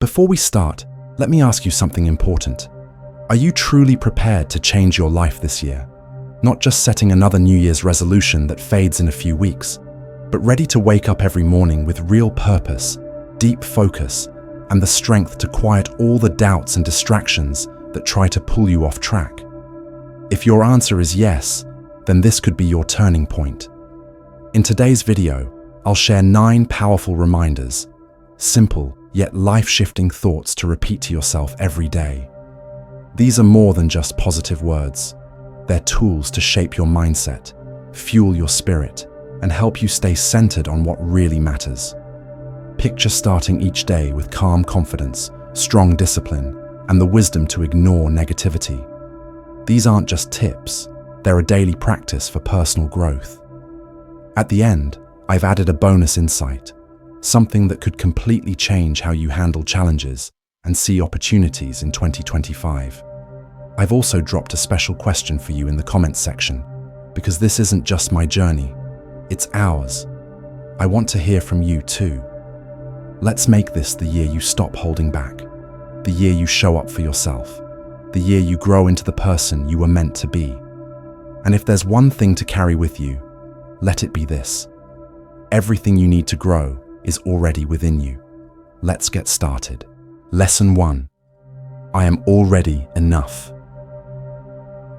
Before we start, let me ask you something important. Are you truly prepared to change your life this year? Not just setting another New Year's resolution that fades in a few weeks, but ready to wake up every morning with real purpose, deep focus, and the strength to quiet all the doubts and distractions that try to pull you off track? If your answer is yes, then this could be your turning point. In today's video, I'll share 9 powerful reminders, simple yet life-shifting thoughts to repeat to yourself every day. These are more than just positive words. They're tools to shape your mindset, fuel your spirit, and help you stay centered on what really matters. Picture starting each day with calm confidence, strong discipline, and the wisdom to ignore negativity. These aren't just tips, they're a daily practice for personal growth. At the end, I've added a bonus insight, something that could completely change how you handle challenges and see opportunities in 2025. I've also dropped a special question for you in the comments section, because this isn't just my journey, it's ours. I want to hear from you too. Let's make this the year you stop holding back, the year you show up for yourself, the year you grow into the person you were meant to be. And if there's one thing to carry with you, let it be this: everything you need to grow is already within you. Let's get started. Lesson 1. I am already enough.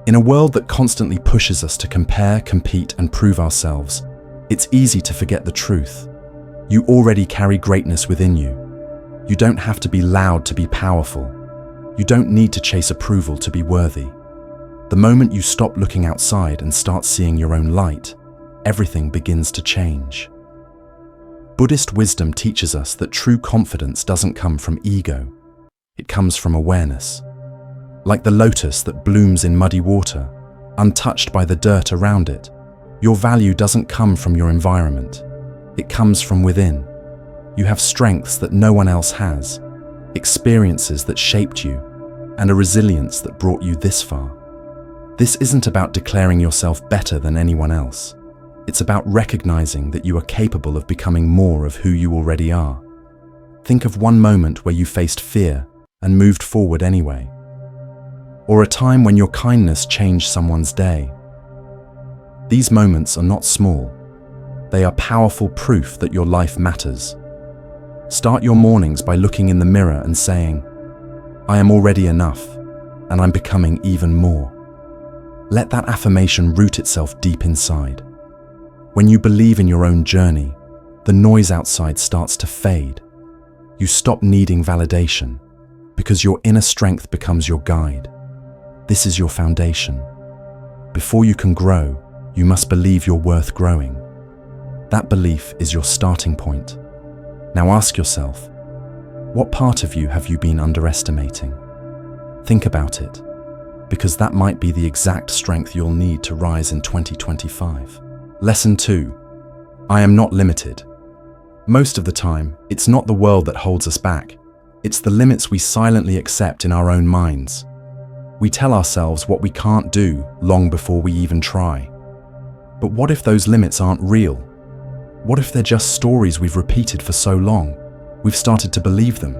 In a world that constantly pushes us to compare, compete, and prove ourselves, it's easy to forget the truth. You already carry greatness within you. You don't have to be loud to be powerful. You don't need to chase approval to be worthy. The moment you stop looking outside and start seeing your own light, everything begins to change. Buddhist wisdom teaches us that true confidence doesn't come from ego. It comes from awareness. Like the lotus that blooms in muddy water, untouched by the dirt around it, your value doesn't come from your environment. It comes from within. You have strengths that no one else has, experiences that shaped you, and a resilience that brought you this far. This isn't about declaring yourself better than anyone else. It's about recognizing that you are capable of becoming more of who you already are. Think of one moment where you faced fear and moved forward anyway. Or a time when your kindness changed someone's day. These moments are not small. They are powerful proof that your life matters. Start your mornings by looking in the mirror and saying, I am already enough, and I'm becoming even more. Let that affirmation root itself deep inside. When you believe in your own journey, the noise outside starts to fade. You stop needing validation, because your inner strength becomes your guide. This is your foundation. Before you can grow, you must believe you're worth growing. That belief is your starting point. Now ask yourself, what part of you have you been underestimating? Think about it, because that might be the exact strength you'll need to rise in 2025. Lesson 2. I am not limited. Most of the time, it's not the world that holds us back. It's the limits we silently accept in our own minds. We tell ourselves what we can't do long before we even try. But what if those limits aren't real? What if they're just stories we've repeated for so long, we've started to believe them?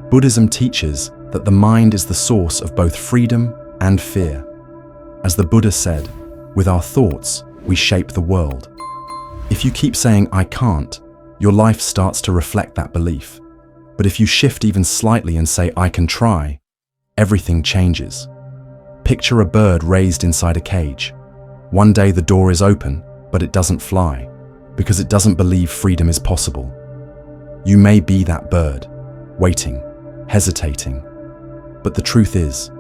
Buddhism teaches that the mind is the source of both freedom and fear. As the Buddha said, with our thoughts, we shape the world. If you keep saying, I can't, your life starts to reflect that belief. But if you shift even slightly and say, I can try, everything changes. Picture a bird raised inside a cage. One day the door is open, but it doesn't fly, because it doesn't believe freedom is possible. You may be that bird, waiting, hesitating. But the truth is,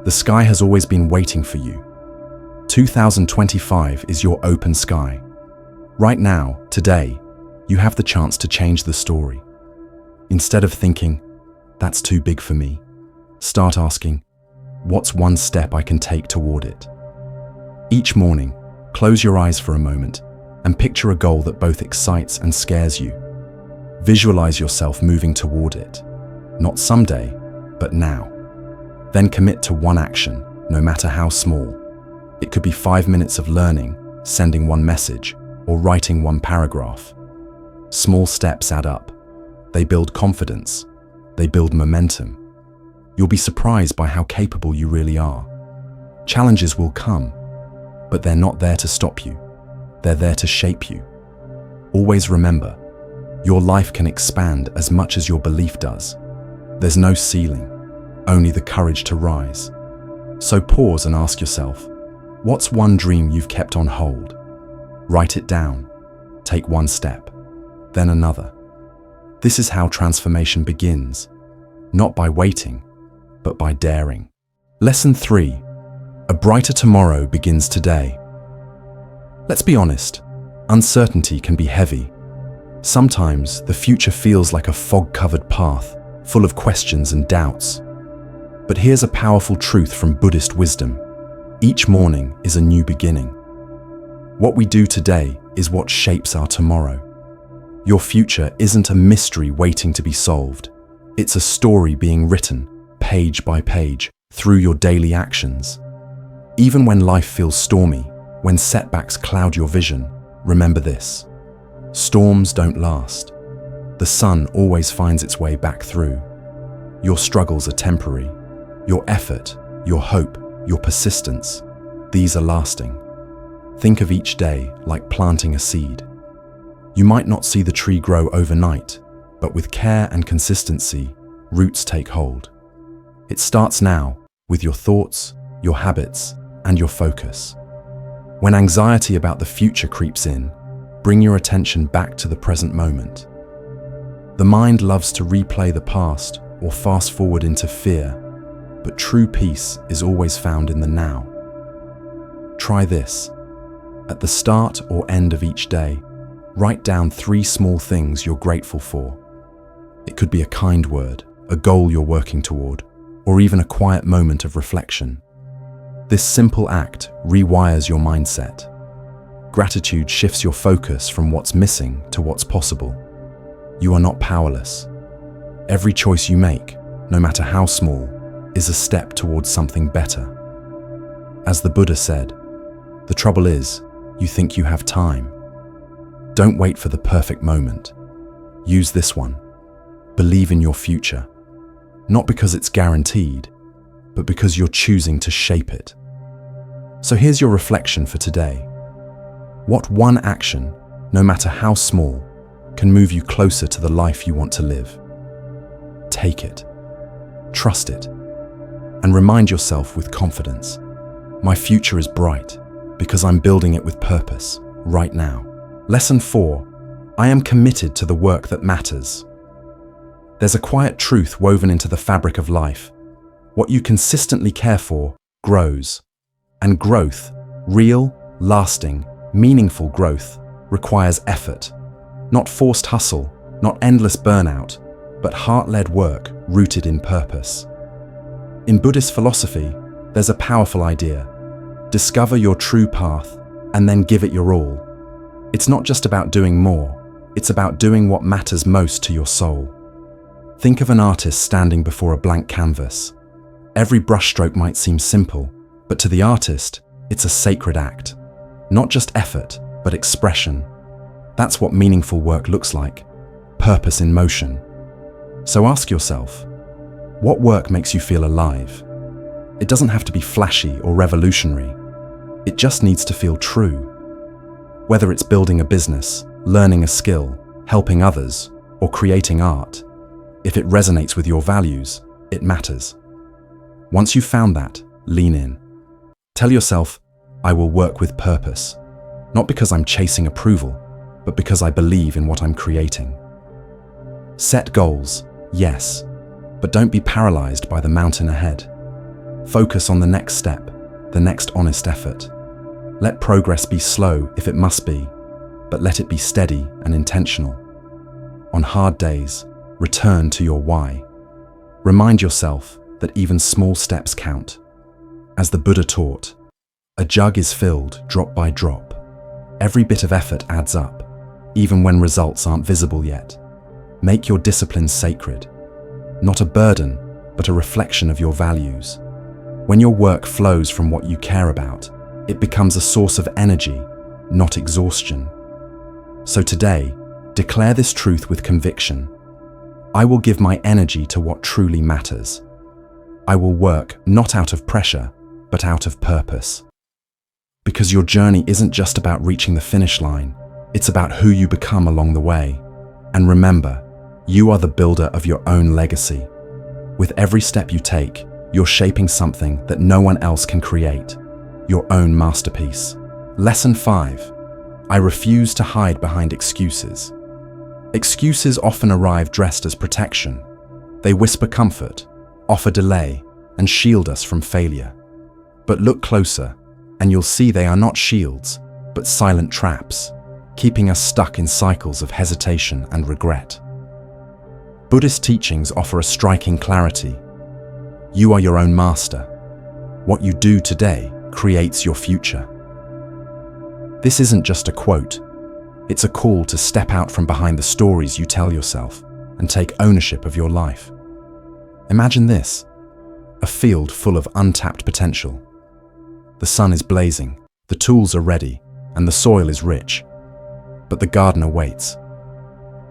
the sky has always been waiting for you. 2025 is your open sky. Right now, today, you have the chance to change the story. Instead of thinking, that's too big for me, start asking, what's one step I can take toward it? Each morning, close your eyes for a moment and picture a goal that both excites and scares you. Visualize yourself moving toward it, not someday, but now. Then commit to one action, no matter how small. It could be 5 minutes of learning, sending one message, or writing one paragraph. Small steps add up. They build confidence, They build momentum. You'll be surprised by how capable you really are. Challenges will come, but they're not there to stop you. They're there to shape you. Always remember, your life can expand as much as your belief does. There's no ceiling, only the courage to rise. So pause and ask yourself, what's one dream you've kept on hold? Write it down. Take one step, then another. This is how transformation begins, not by waiting, but by daring. Lesson 3. A brighter tomorrow begins today. Let's be honest, uncertainty can be heavy. Sometimes the future feels like a fog-covered path, full of questions and doubts. But here's a powerful truth from Buddhist wisdom. Each morning is a new beginning. What we do today is what shapes our tomorrow. Your future isn't a mystery waiting to be solved. It's a story being written, page by page, through your daily actions. Even when life feels stormy, when setbacks cloud your vision, remember this. Storms don't last. The sun always finds its way back through. Your struggles are temporary. Your effort, your hope, your persistence, these are lasting. Think of each day like planting a seed. You might not see the tree grow overnight, but with care and consistency, roots take hold. It starts now with your thoughts, your habits, and your focus. When anxiety about the future creeps in, bring your attention back to the present moment. The mind loves to replay the past or fast forward into fear, but true peace is always found in the now. Try this. At the start or end of each day, write down 3 small things you're grateful for. It could be a kind word, a goal you're working toward, or even a quiet moment of reflection. This simple act rewires your mindset. Gratitude shifts your focus from what's missing to what's possible. You are not powerless. Every choice you make, no matter how small, is a step towards something better. As the Buddha said, the trouble is, you think you have time. Don't wait for the perfect moment. Use this one. Believe in your future. Not because it's guaranteed, but because you're choosing to shape it. So here's your reflection for today. What one action, no matter how small, can move you closer to the life you want to live? Take it. Trust it. And remind yourself with confidence, my future is bright because I'm building it with purpose right now. Lesson 4. I am committed to the work that matters. There's a quiet truth woven into the fabric of life. What you consistently care for grows. And growth, real, lasting, meaningful growth, requires effort. Not forced hustle, not endless burnout, but heart-led work rooted in purpose. In Buddhist philosophy, there's a powerful idea. Discover your true path and then give it your all. It's not just about doing more, it's about doing what matters most to your soul. Think of an artist standing before a blank canvas. Every brushstroke might seem simple, but to the artist, it's a sacred act. Not just effort, but expression. That's what meaningful work looks like. Purpose in motion. So ask yourself, what work makes you feel alive? It doesn't have to be flashy or revolutionary. It just needs to feel true. Whether it's building a business, learning a skill, helping others, or creating art, if it resonates with your values, it matters. Once you've found that, lean in. Tell yourself, I will work with purpose, not because I'm chasing approval, but because I believe in what I'm creating. Set goals, yes, but don't be paralyzed by the mountain ahead. Focus on the next step, the next honest effort. Let progress be slow if it must be, but let it be steady and intentional. On hard days, return to your why. Remind yourself that even small steps count. As the Buddha taught, a jug is filled drop by drop. Every bit of effort adds up, even when results aren't visible yet. Make your discipline sacred. Not a burden, but a reflection of your values. When your work flows from what you care about, it becomes a source of energy, not exhaustion. So today, declare this truth with conviction. I will give my energy to what truly matters. I will work not out of pressure, but out of purpose. Because your journey isn't just about reaching the finish line, it's about who you become along the way. And remember, you are the builder of your own legacy. With every step you take, you're shaping something that no one else can create, your own masterpiece. Lesson 5. I refuse to hide behind excuses. Excuses often arrive dressed as protection. They whisper comfort, offer delay, and shield us from failure. But look closer, and you'll see they are not shields, but silent traps, keeping us stuck in cycles of hesitation and regret. Buddhist teachings offer a striking clarity. You are your own master. What you do today creates your future. This isn't just a quote. It's a call to step out from behind the stories you tell yourself and take ownership of your life. Imagine this: a field full of untapped potential. The sun is blazing, the tools are ready, and the soil is rich. But the gardener waits.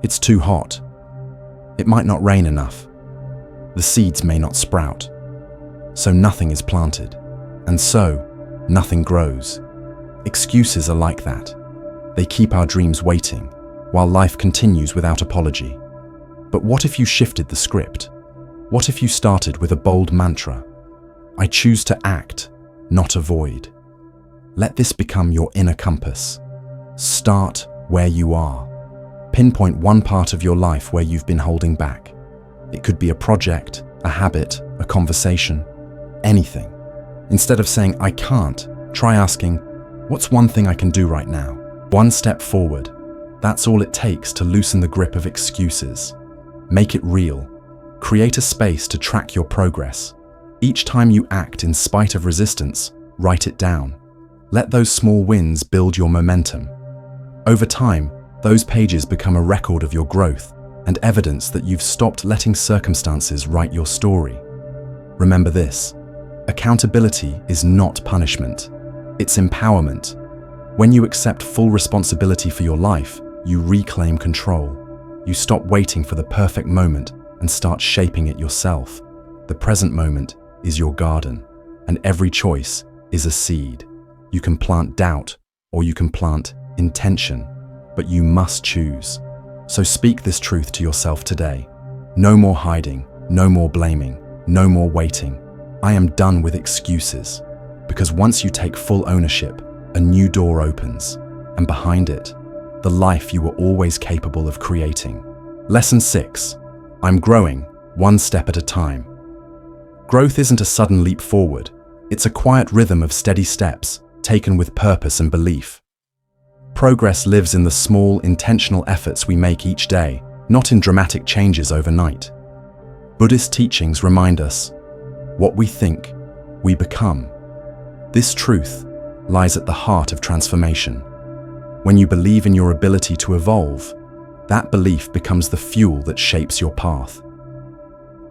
It's too hot. It might not rain enough. The seeds may not sprout. So nothing is planted. And so, nothing grows. Excuses are like that. They keep our dreams waiting, while life continues without apology. But what if you shifted the script? What if you started with a bold mantra? I choose to act, not avoid. Let this become your inner compass. Start where you are. Pinpoint one part of your life where you've been holding back. It could be a project, a habit, a conversation, anything. Instead of saying, I can't, try asking, what's one thing I can do right now? One step forward. That's all it takes to loosen the grip of excuses. Make it real. Create a space to track your progress. Each time you act in spite of resistance, write it down. Let those small wins build your momentum. Over time, those pages become a record of your growth and evidence that you've stopped letting circumstances write your story. Remember this: accountability is not punishment, it's empowerment. When you accept full responsibility for your life, you reclaim control. You stop waiting for the perfect moment and start shaping it yourself. The present moment is your garden, and every choice is a seed. You can plant doubt, or you can plant intention, but you must choose. So speak this truth to yourself today. No more hiding, no more blaming, no more waiting. I am done with excuses. Because once you take full ownership, a new door opens, and behind it, the life you were always capable of creating. Lesson 6. I'm growing, one step at a time. Growth isn't a sudden leap forward. It's a quiet rhythm of steady steps, taken with purpose and belief. Progress lives in the small, intentional efforts we make each day, not in dramatic changes overnight. Buddhist teachings remind us, what we think, we become. This truth lies at the heart of transformation. When you believe in your ability to evolve, that belief becomes the fuel that shapes your path.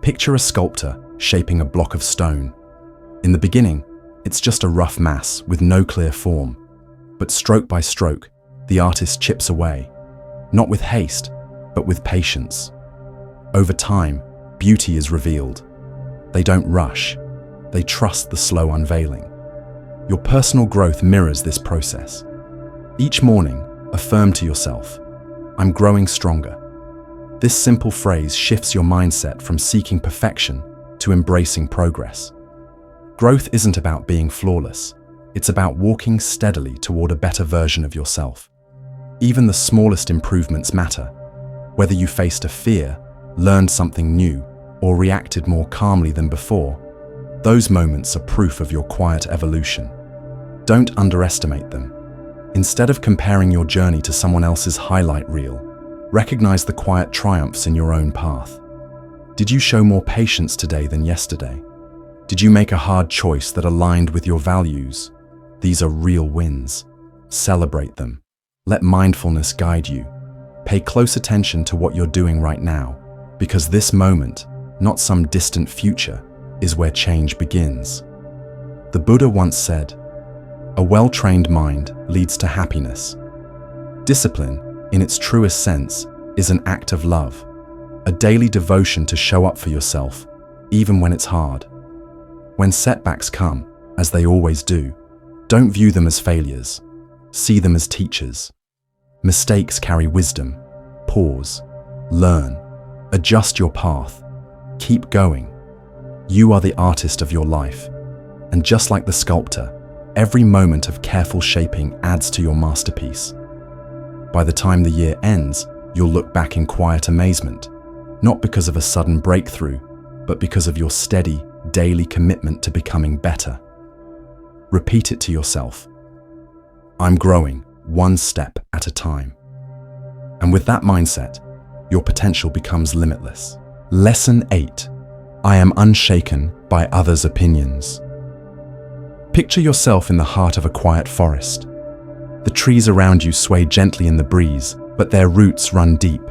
Picture a sculptor shaping a block of stone. In the beginning, it's just a rough mass with no clear form. But stroke by stroke, the artist chips away, not with haste, but with patience. Over time, beauty is revealed. They don't rush, they trust the slow unveiling. Your personal growth mirrors this process. Each morning, affirm to yourself, I'm growing stronger. This simple phrase shifts your mindset from seeking perfection to embracing progress. Growth isn't about being flawless. It's about walking steadily toward a better version of yourself. Even the smallest improvements matter. Whether you faced a fear, learned something new, or reacted more calmly than before, those moments are proof of your quiet evolution. Don't underestimate them. Instead of comparing your journey to someone else's highlight reel, recognize the quiet triumphs in your own path. Did you show more patience today than yesterday? Did you make a hard choice that aligned with your values? These are real wins. Celebrate them. Let mindfulness guide you. Pay close attention to what you're doing right now, because this moment, not some distant future, is where change begins. The Buddha once said, "A well-trained mind leads to happiness." Discipline, in its truest sense, is an act of love. a daily devotion to show up for yourself, even when it's hard. When setbacks come, as they always do, don't view them as failures. See them as teachers. Mistakes carry wisdom. Pause. Learn. Adjust your path. Keep going. You are the artist of your life. And just like the sculptor, every moment of careful shaping adds to your masterpiece. By the time the year ends, you'll look back in quiet amazement, not because of a sudden breakthrough, but because of your steady, daily commitment to becoming better. Repeat it to yourself. I'm growing, one step at a time. And with that mindset, your potential becomes limitless. Lesson 8. I am unshaken by others' opinions. Picture yourself in the heart of a quiet forest. The trees around you sway gently in the breeze, but their roots run deep.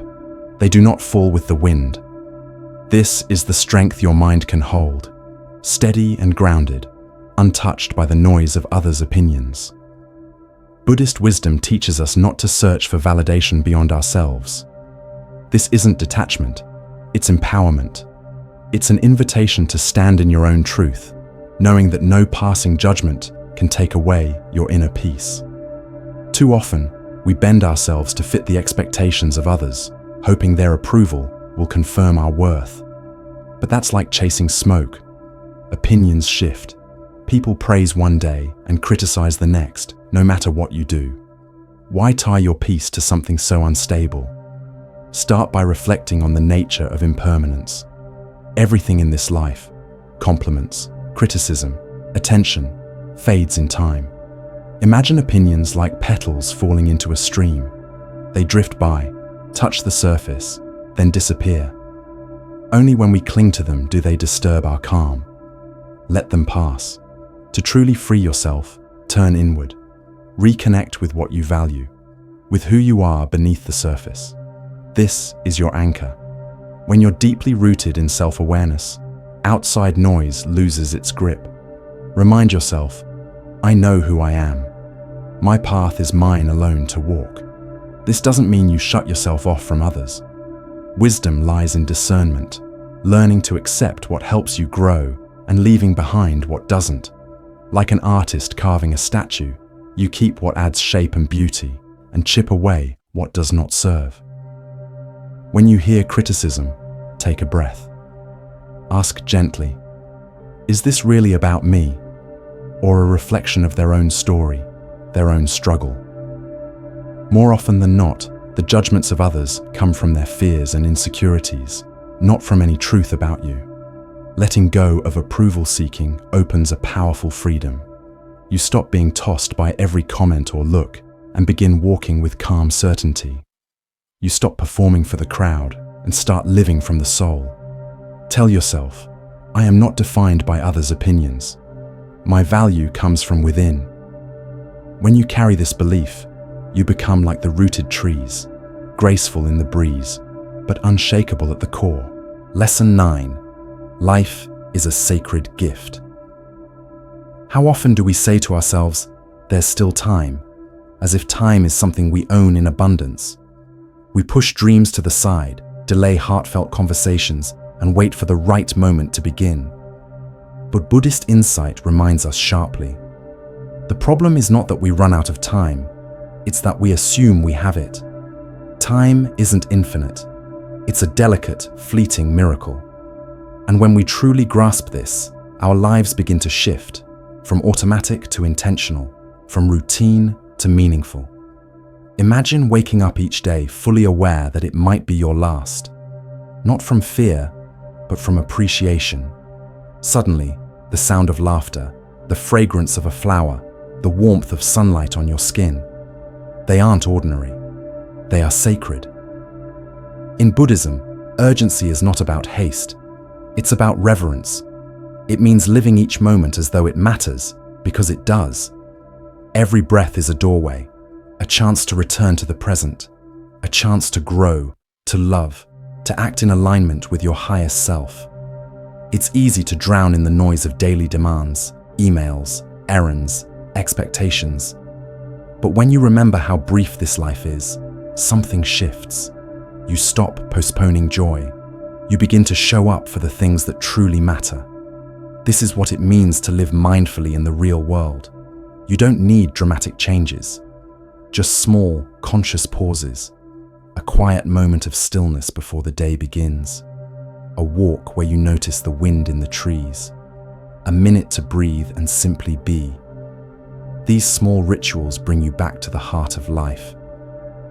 They do not fall with the wind. This is the strength your mind can hold, steady and grounded, untouched by the noise of others' opinions. Buddhist wisdom teaches us not to search for validation beyond ourselves. This isn't detachment, it's empowerment. It's an invitation to stand in your own truth, knowing that no passing judgment can take away your inner peace. Too often, we bend ourselves to fit the expectations of others, hoping their approval will confirm our worth. But that's like chasing smoke. Opinions shift. People praise one day and criticize the next, no matter what you do. Why tie your peace to something so unstable? Start by reflecting on the nature of impermanence. Everything in this life, compliments, criticism, attention, fades in time. Imagine opinions like petals falling into a stream. They drift by, touch the surface, then disappear. Only when we cling to them do they disturb our calm. Let them pass. To truly free yourself, turn inward. Reconnect with what you value, with who you are beneath the surface. This is your anchor. When you're deeply rooted in self-awareness, outside noise loses its grip. Remind yourself, I know who I am. My path is mine alone to walk. This doesn't mean you shut yourself off from others. Wisdom lies in discernment, learning to accept what helps you grow and leaving behind what doesn't. Like an artist carving a statue, you keep what adds shape and beauty and chip away what does not serve. When you hear criticism, take a breath. Ask gently, is this really about me, or a reflection of their own story, their own struggle? More often than not, the judgments of others come from their fears and insecurities, not from any truth about you. Letting go of approval seeking opens a powerful freedom. You stop being tossed by every comment or look and begin walking with calm certainty. You stop performing for the crowd and start living from the soul. Tell yourself, I am not defined by others' opinions. My value comes from within. When you carry this belief, you become like the rooted trees, graceful in the breeze, but unshakable at the core. Lesson 9. Life is a sacred gift. How often do we say to ourselves, there's still time, as if time is something we own in abundance? We push dreams to the side, delay heartfelt conversations, and wait for the right moment to begin. But Buddhist insight reminds us sharply. The problem is not that we run out of time, it's that we assume we have it. Time isn't infinite. It's a delicate, fleeting miracle. And when we truly grasp this, our lives begin to shift, from automatic to intentional, from routine to meaningful. Imagine waking up each day fully aware that it might be your last. Not from fear, but from appreciation. Suddenly, the sound of laughter, the fragrance of a flower, the warmth of sunlight on your skin. They aren't ordinary. They are sacred. In Buddhism, urgency is not about haste. It's about reverence. It means living each moment as though it matters, because it does. Every breath is a doorway, a chance to return to the present, a chance to grow, to love, to act in alignment with your highest self. It's easy to drown in the noise of daily demands, emails, errands, expectations. But when you remember how brief this life is, something shifts. You stop postponing joy, You begin to show up for the things that truly matter. This is what it means to live mindfully in the real world. You don't need dramatic changes, just small, conscious pauses, a quiet moment of stillness before the day begins, a walk where you notice the wind in the trees, a minute to breathe and simply be. These small rituals bring you back to the heart of life.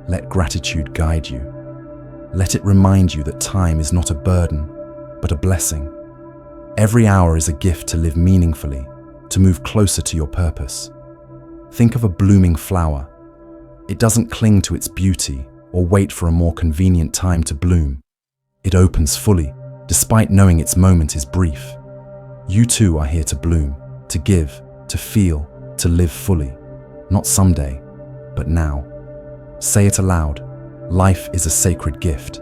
Let gratitude guide you. Let it remind you that time is not a burden, but a blessing. Every hour is a gift to live meaningfully, to move closer to your purpose. Think of a blooming flower. It doesn't cling to its beauty or wait for a more convenient time to bloom. It opens fully, despite knowing its moment is brief. You too are here to bloom, to give, to feel, to live fully. Not someday, but now. Say it aloud. Life is a sacred gift.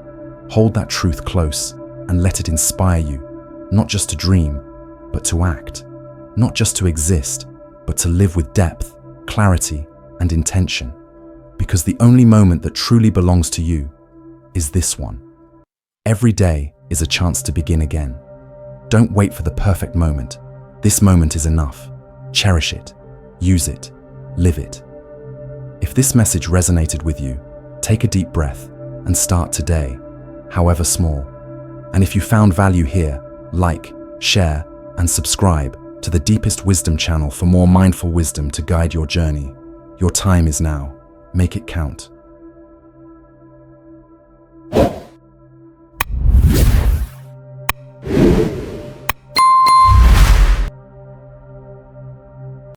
Hold that truth close and let it inspire you, not just to dream, but to act. Not just to exist, but to live with depth, clarity, and intention. Because the only moment that truly belongs to you is this one. Every day is a chance to begin again. Don't wait for the perfect moment. This moment is enough. Cherish it, use it, live it. If this message resonated with you, take a deep breath and start today, however small. And if you found value here, like, share, and subscribe to the Deepest Wisdom channel for more mindful wisdom to guide your journey. Your time is now. Make it count.